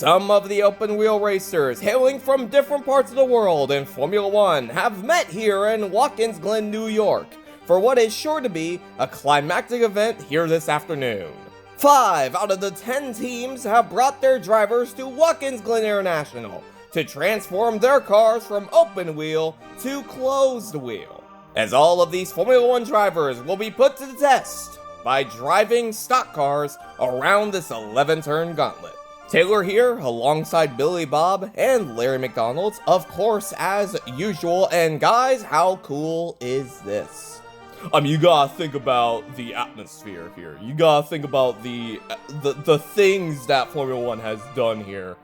Some of the open wheel racers hailing from different parts of the world in Formula One have met here in Watkins Glen, New York, for what is sure to be a climactic event here this afternoon. 5 out of the 10 teams have brought their drivers to Watkins Glen International to transform their cars from open wheel to closed wheel, as all of these Formula One drivers will be put to the test by driving stock cars around this 11-turn gauntlet. Taylor here, alongside Billy Bob and Larry McDonald, of course, as usual. And guys, how cool is this? I mean, you gotta think about the atmosphere here. You gotta think about the things that Formula One has done here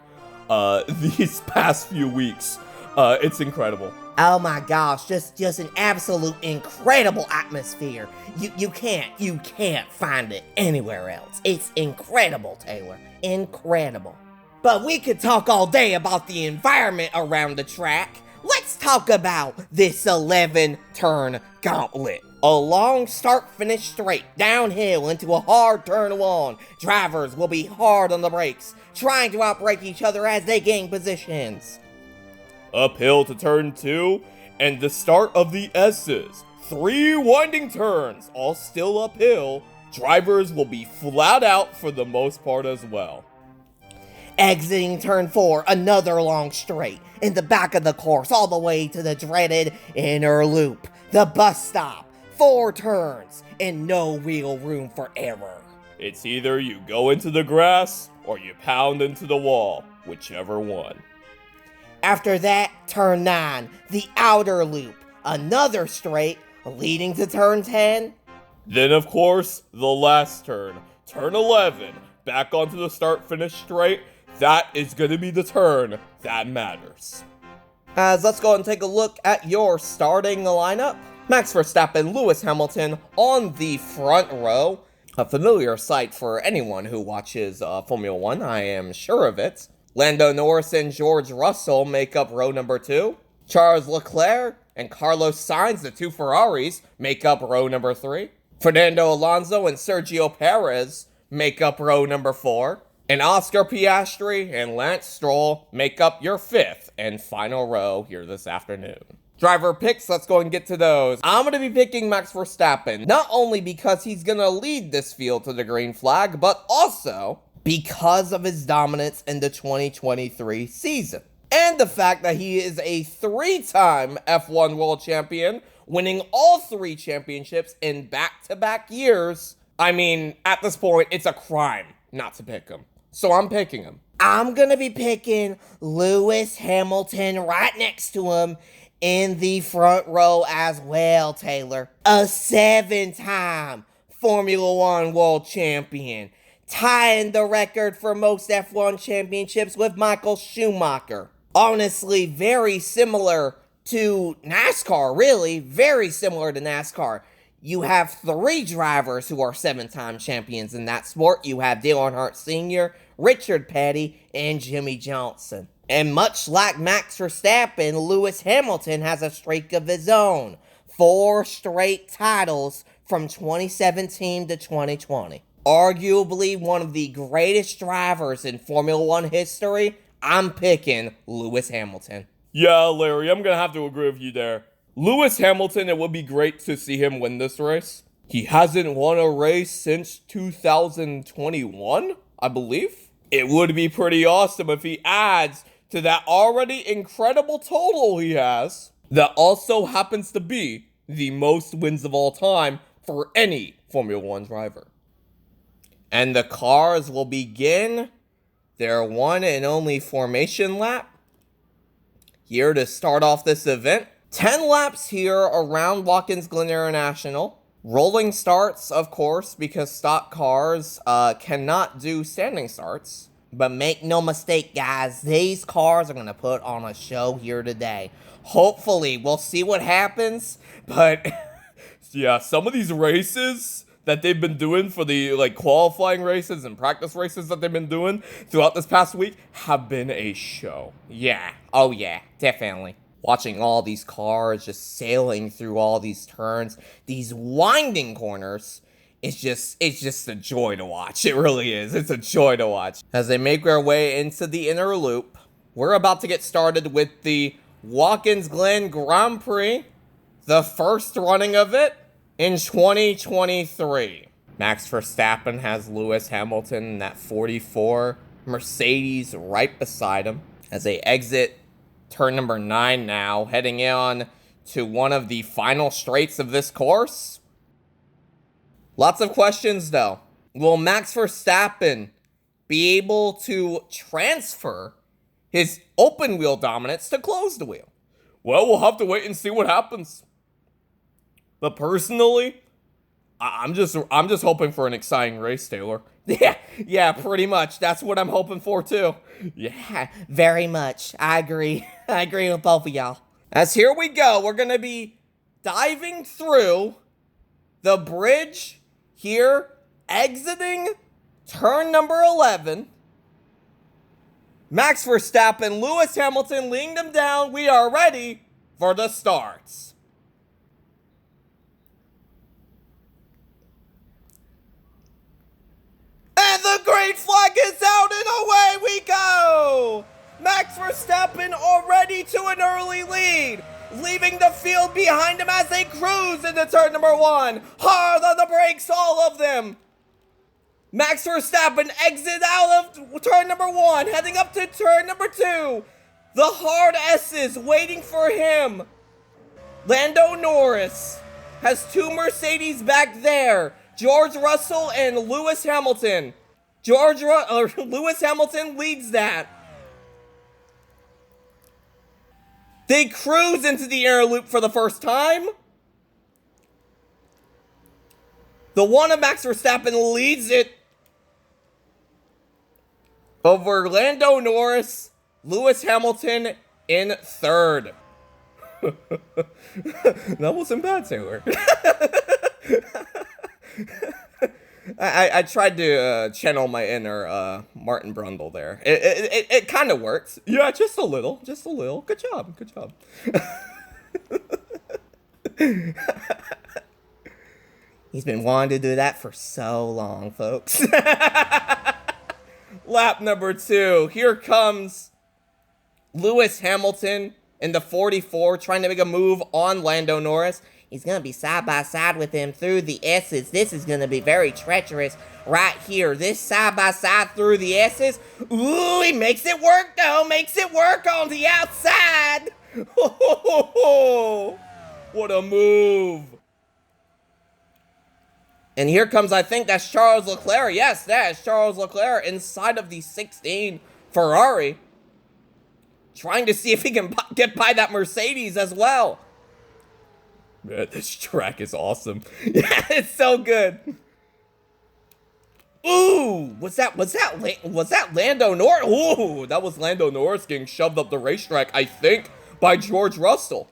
these past few weeks. It's incredible. Oh my gosh, just an absolute incredible atmosphere. You can't find it anywhere else. It's incredible, Taylor. Incredible. But we could talk all day about the environment around the track. Let's talk about this 11-turn gauntlet. A long start-finish straight downhill into a hard turn 1. Drivers will be hard on the brakes, trying to outbrake each other as they gain positions. Uphill to turn 2, and the start of the S's. 3 winding turns, all still uphill. Drivers will be flat out for the most part as well. Exiting turn 4, another long straight, in the back of the course, all the way to the dreaded inner loop. The bus stop, 4 turns, and no real room for error. It's either you go into the grass, or you pound into the wall, whichever one. After that, turn 9, the outer loop, another straight, leading to turn 10. Then, of course, the last turn, turn 11, back onto the start-finish straight. That is going to be the turn that matters. As let's go and take a look at your starting lineup. Max Verstappen, Lewis Hamilton on the front row. A familiar sight for anyone who watches Formula One, I am sure of it. Lando Norris and George Russell make up row number 2. Charles Leclerc and Carlos Sainz, the 2 Ferraris, make up row number 3. Fernando Alonso and Sergio Perez make up row number 4. And Oscar Piastri and Lance Stroll make up your 5th and final row here this afternoon. Driver picks, let's go and get to those. I'm going to be picking Max Verstappen, not only because he's going to lead this field to the green flag, but also because of his dominance in the 2023 season. And the fact that he is a 3-time F1 World Champion, winning all 3 championships in back-to-back years. I mean, at this point, it's a crime not to pick him. So I'm picking him. I'm gonna be picking Lewis Hamilton right next to him in the front row as well, Taylor. A 7-time Formula One World Champion, tying the record for most F1 championships with Michael Schumacher. Honestly, very similar to NASCAR, really. Very similar to NASCAR. You have 3 drivers who are 7-time champions in that sport. You have Dale Earnhardt Sr., Richard Petty, and Jimmy Johnson. And much like Max Verstappen, Lewis Hamilton has a streak of his own. 4 straight titles from 2017 to 2020. Arguably one of the greatest drivers in Formula One history. I'm picking Lewis Hamilton. Yeah, Larry, I'm going to have to agree with you there. Lewis Hamilton, it would be great to see him win this race. He hasn't won a race since 2021, I believe. It would be pretty awesome if he adds to that already incredible total he has, that also happens to be the most wins of all time for any Formula One driver. And the cars will begin their one and only formation lap here to start off this event. 10 laps here around Watkins Glen International. Rolling starts, of course, because stock cars cannot do standing starts. But make no mistake, guys, these cars are going to put on a show here today. Hopefully, we'll see what happens, but yeah, some of these races that they've been doing for the qualifying races and practice races that they've been doing throughout this past week have been a show. Yeah, oh yeah, definitely. Watching all these cars just sailing through all these turns, these winding corners, it's just a joy to watch. It really is. It's a joy to watch. As they make their way into the inner loop, we're about to get started with the Watkins Glen Grand Prix, the first running of it in 2023. Max Verstappen has Lewis Hamilton in that 44 Mercedes right beside him as they exit turn number 9 now, heading on to one of the final straights of this course. Lots of questions though. Will Max Verstappen be able to transfer his open wheel dominance to closed wheel? Well, we'll have to wait and see what happens. But personally, I'm just hoping for an exciting race, Taylor. Yeah, pretty much. That's what I'm hoping for too. Yeah, very much. I agree. I agree with both of y'all. As here we go, we're gonna be diving through the bridge here, exiting turn number 11. Max Verstappen, Lewis Hamilton leading them down. We are ready for the starts. And the green flag is out and away we go! Max Verstappen already to an early lead, leaving the field behind him as they cruise into turn number 1. Hard on the brakes, all of them. Max Verstappen exits out of turn number 1, heading up to turn number 2. The hard S's waiting for him. Lando Norris has 2 Mercedes back there. George Russell and Lewis Hamilton. Lewis Hamilton leads that. They cruise into the inner loop for the first time. The one of Max Verstappen leads it over Lando Norris, Lewis Hamilton in third. That wasn't bad, Taylor. I tried to channel my inner Martin Brundle there. It kind of works. Yeah, just a little. Good job. He's been wanting to do that for so long, folks. Lap number 2. Here comes Lewis Hamilton in the 44, trying to make a move on Lando Norris. He's going to be side by side with him through the S's. This is going to be very treacherous right here. This side by side through the S's. Ooh, he makes it work, though. Makes it work on the outside. What a move. And here comes, I think that's Charles Leclerc. Yes, that is Charles Leclerc inside of the 16 Ferrari. Trying to see if he can get by that Mercedes as well. Man, this track is awesome. Yeah, it's so good. Ooh, was that Lando Norris? Ooh, that was Lando Norris getting shoved up the racetrack, I think, by George Russell.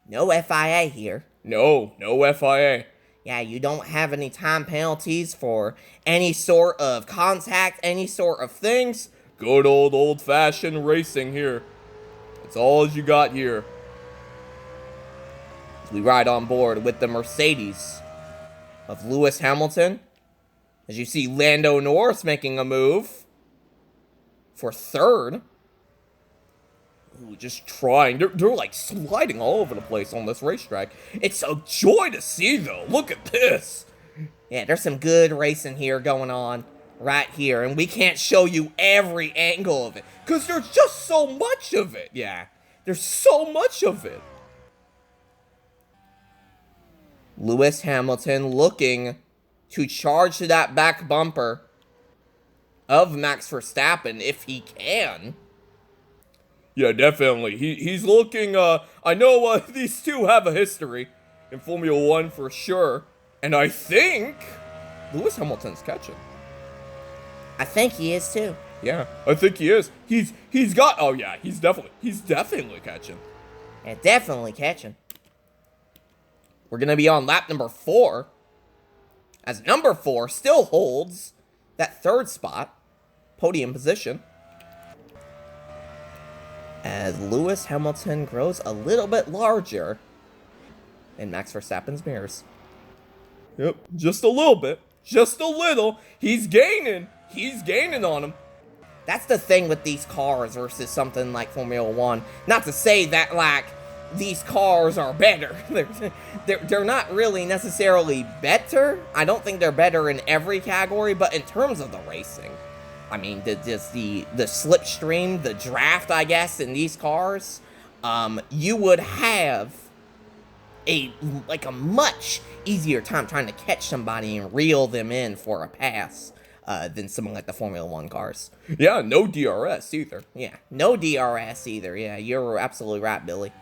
No FIA here. No FIA. Yeah, you don't have any time penalties for any sort of contact, any sort of things. Good old-fashioned racing here. That's all you got here. As we ride on board with the Mercedes of Lewis Hamilton. As you see Lando Norris making a move for third. Ooh, just trying. They're like sliding all over the place on this racetrack. It's a joy to see, though. Look at this. Yeah, there's some good racing here going on right here. And we can't show you every angle of it, because there's just so much of it. Yeah, there's so much of it. Lewis Hamilton looking to charge to that back bumper of Max Verstappen if he can. Yeah, definitely. He's looking, I know these two have a history in Formula 1 for sure. And I think Lewis Hamilton's catching. I think he is too. Yeah, I think he is. He's got, oh yeah, he's definitely catching. Yeah, definitely catching. We're going to be on lap number 4. As number 4 still holds that third spot, podium position. As Lewis Hamilton grows a little bit larger in Max Verstappen's mirrors. Yep, just a little bit. Just a little. He's gaining. He's gaining on him. That's the thing with these cars versus something like Formula One. Not to say that, like, these cars are better. They're not really necessarily better. I don't think they're better in every category, but in terms of the racing, I mean, the slipstream, the draft, I guess, in these cars, you would have a much easier time trying to catch somebody and reel them in for a pass than someone like the Formula One cars. Yeah, no DRS either. Yeah, no DRS either. Yeah, you're absolutely right, Billy.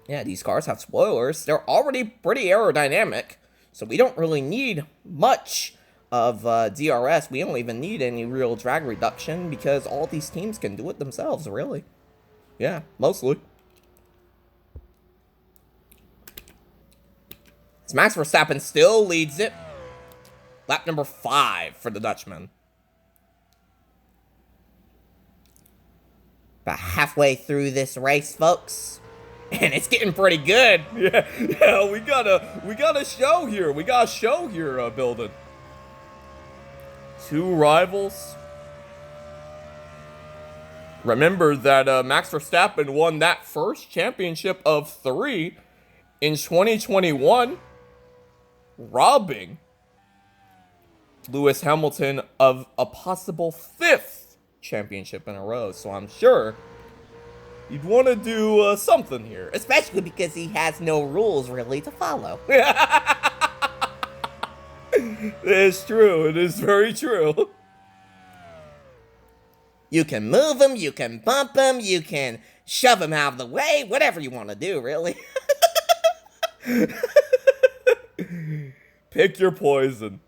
Yeah, these cars have spoilers. They're already pretty aerodynamic, so we don't really need much of DRS. We don't even need any real drag reduction because all these teams can do it themselves, really. Yeah, mostly. So Max Verstappen still leads it. Lap number 5 for the Dutchman. About halfway through this race, folks. And it's getting pretty good. Yeah, we got a show here. We got a show here building. 2 rivals. Remember that Max Verstappen won that first championship of 3 in 2021, robbing Lewis Hamilton of a possible 5th championship in a row. So I'm sure you'd want to do something here. Especially because he has no rules, really, to follow. It's true. It is very true. You can move him, you can bump him, you can shove him out of the way, whatever you want to do, really. Pick your poison.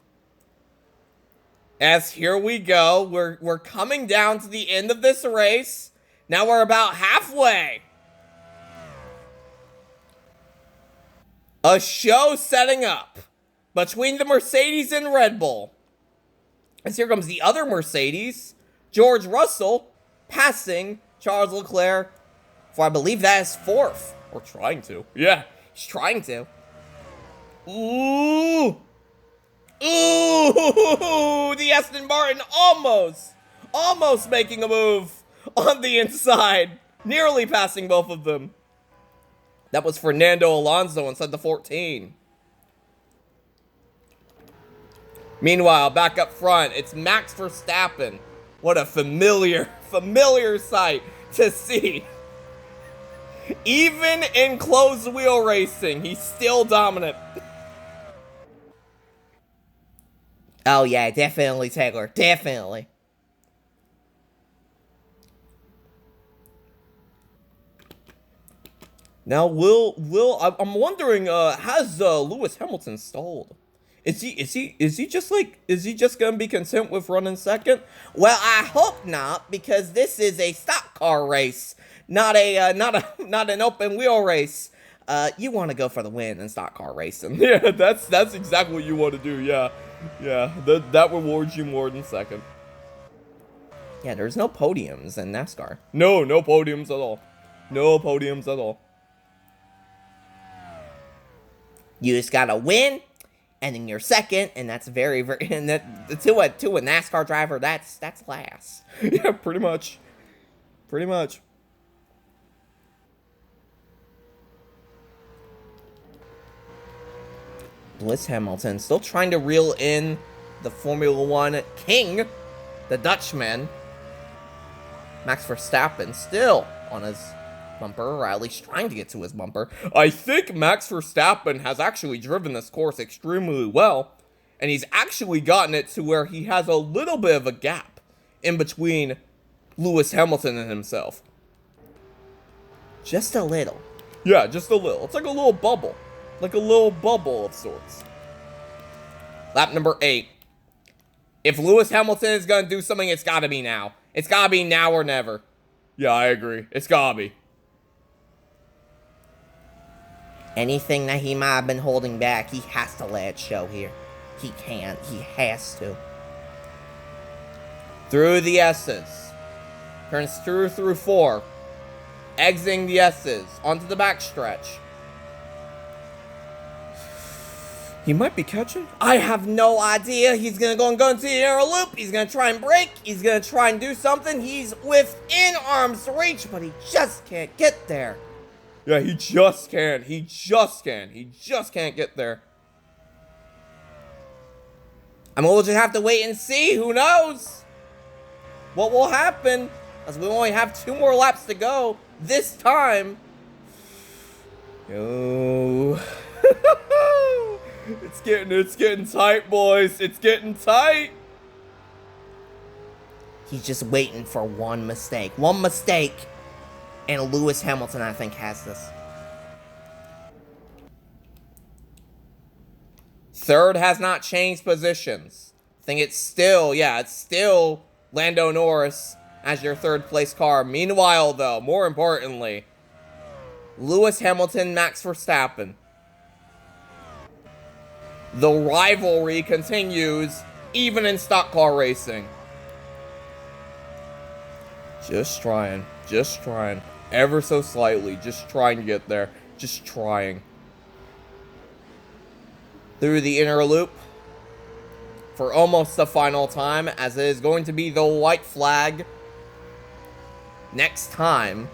As here we go, we're coming down to the end of this race. Now we're about halfway. A show setting up between the Mercedes and Red Bull. As here comes the other Mercedes, George Russell, passing Charles Leclerc for, I believe that is 4th. Or trying to. Yeah, he's trying to. Ooh! The Ashton Martin almost making a move on the inside, nearly passing both of them. That was Fernando Alonso inside the 14. Meanwhile, back up front, it's Max Verstappen. What a familiar sight to see. Even in closed wheel racing, he's still dominant. Oh yeah, definitely, Taylor. Definitely. Now, I'm wondering, has Lewis Hamilton stalled? Is he just gonna be content with running second? Well, I hope not, because this is a stock car race, not an open wheel race. You want to go for the win in stock car racing. Yeah, that's exactly what you want to do. Yeah, that rewards you more than second. Yeah, there's no podiums in NASCAR. No podiums at all. No podiums at all. You just gotta win, and then you're second, and that's very, and that to a NASCAR driver, that's last. Yeah, pretty much. Pretty much. Lewis Hamilton still trying to reel in the Formula One king, the Dutchman. Max Verstappen still on his bumper, or at least trying to get to his bumper. I think Max Verstappen has actually driven this course extremely well, and he's actually gotten it to where he has a little bit of a gap in between Lewis Hamilton and himself. Just a little. Yeah, just a little. It's like a little bubble. Like a little bubble of sorts. Lap number 8. If Lewis Hamilton is going to do something, it's got to be now. It's got to be now or never. Yeah, I agree. It's got to be. Anything that he might have been holding back, he has to let it show here. He can't. He has to. Through the S's. Turns through 4. Exiting the S's. Onto the backstretch. He might be catching. I have no idea. He's gonna go into the air loop. He's gonna try and brake. He's gonna try and do something. He's within arm's reach, but he just can't get there. Yeah, he just can't. He just can't get there. I mean, we'll just have to wait and see. Who knows what will happen? As we only have 2 more laps to go this time. Oh. It's getting tight, boys. It's getting tight. He's just waiting for one mistake. One mistake. And Lewis Hamilton, I think, has this. Third has not changed positions. I think it's still Lando Norris as your third place car. Meanwhile, though, more importantly, Lewis Hamilton, Max Verstappen. The rivalry continues even in stock car racing. Just trying. Ever so slightly, just trying to get there. Just trying. Through the inner loop for almost the final time, as it is going to be the white flag next time.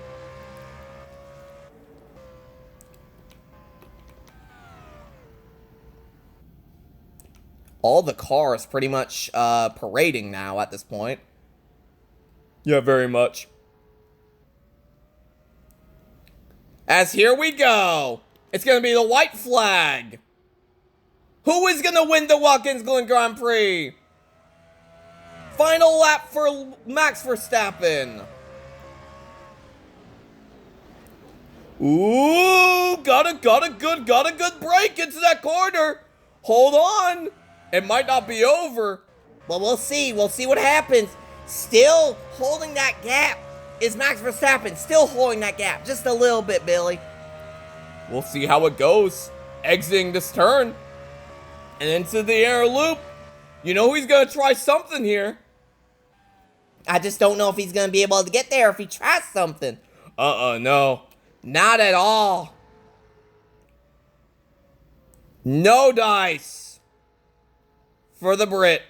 All the cars pretty much parading now at this point. Yeah, very much. As here we go. It's going to be the white flag. Who is going to win the Watkins Glen Grand Prix? Final lap for Max Verstappen. Ooh, got a good break into that corner. Hold on. It might not be over. Well, we'll see. We'll see what happens. Still holding that gap is Max Verstappen. Still holding that gap. Just a little bit, Billy. We'll see how it goes. Exiting this turn. And into the air loop. You know he's going to try something here. I just don't know if he's going to be able to get there if he tries something. No. Not at all. No dice for the Brit.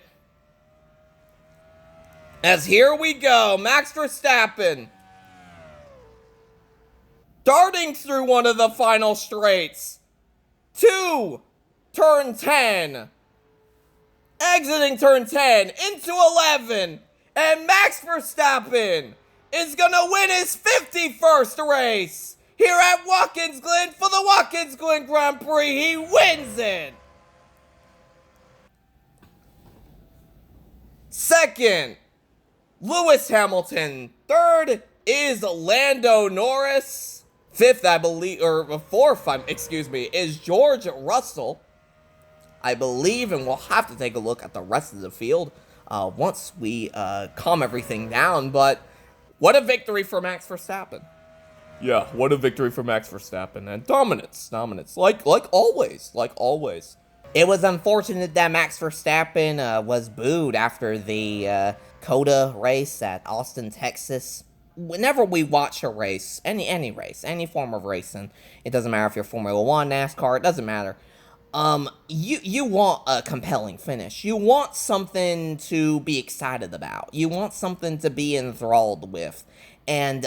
As here we go, Max Verstappen darting through one of the final straights to turn 10, exiting turn 10 into 11, and Max Verstappen is gonna win his 51st race here at Watkins Glen for the Watkins Glen Grand Prix. He wins it. Second, Lewis Hamilton. Third is Lando Norris. Fifth, I believe, or fourth, is George Russell. I believe, and we'll have to take a look at the rest of the field once we calm everything down. But what a victory for Max Verstappen. Yeah, what a victory for Max Verstappen. And dominance, like always. It was unfortunate that Max Verstappen was booed after the COTA race at Austin, Texas. Whenever we watch a race, any race, any form of racing, it doesn't matter if you're Formula 1, NASCAR, it doesn't matter. You want a compelling finish. You want something to be excited about. You want something to be enthralled with. And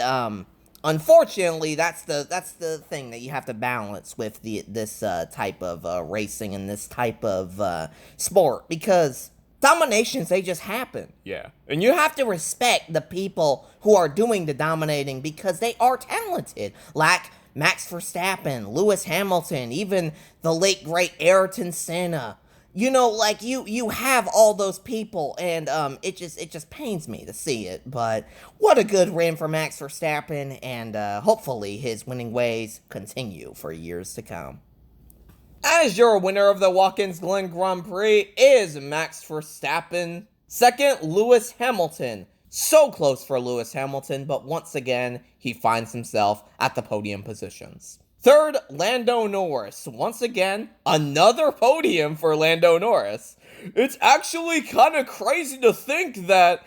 unfortunately, that's the thing that you have to balance with this type of racing and this type of sport, because dominations, they just happen. Yeah. And you have to respect the people who are doing the dominating because they are talented. Like Max Verstappen, Lewis Hamilton, even the late great Ayrton Senna. You know, like you have all those people, and it just pains me to see it. But what a good win for Max Verstappen, and hopefully his winning ways continue for years to come. As your winner of the Watkins Glen Grand Prix is Max Verstappen. Second, Lewis Hamilton. So close for Lewis Hamilton, but once again, he finds himself at the podium positions. Third, Lando Norris. Once again, another podium for Lando Norris. It's actually kind of crazy to think that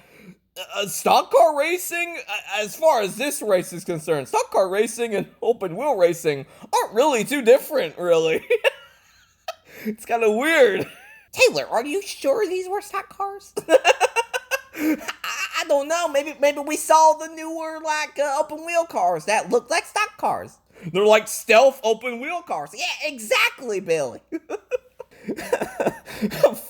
stock car racing, as far as this race is concerned, stock car racing and open wheel racing aren't really too different, really. It's kind of weird. Taylor, are you sure these were stock cars? I don't know. Maybe we saw the newer open wheel cars that look like stock cars. They're like stealth open wheel cars. Yeah, exactly, Billy.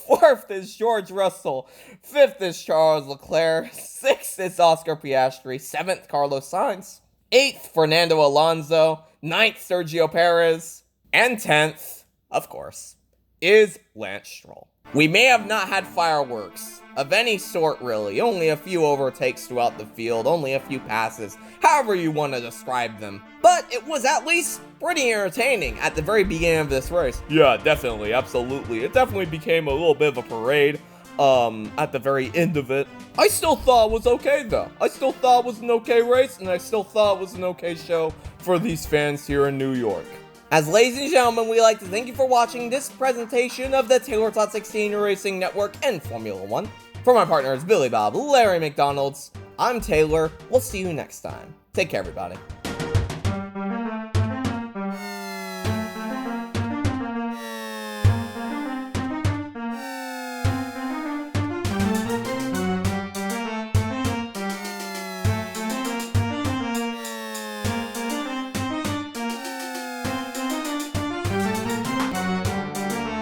Fourth is George Russell. Fifth is Charles Leclerc. Sixth is Oscar Piastri. Seventh, Carlos Sainz. Eighth, Fernando Alonso. Ninth, Sergio Perez. And 10th, of course, is Lance Stroll. We may have not had fireworks of any sort, really. Only a few overtakes throughout the field, only a few passes, however you want to describe them. But it was at least pretty entertaining at the very beginning of this race. Yeah, definitely, absolutely. It definitely became a little bit of a parade at the very end of it. I still thought it was okay, though. I still thought it was an okay race, and I still thought it was an okay show for these fans here in New York. As ladies and gentlemen, we'd like to thank you for watching this presentation of the Taylor Tot 16 Racing Network and Formula One. For my partners Billy Bob, Larry McDonald's, I'm Taylor. We'll see you next time. Take care, everybody.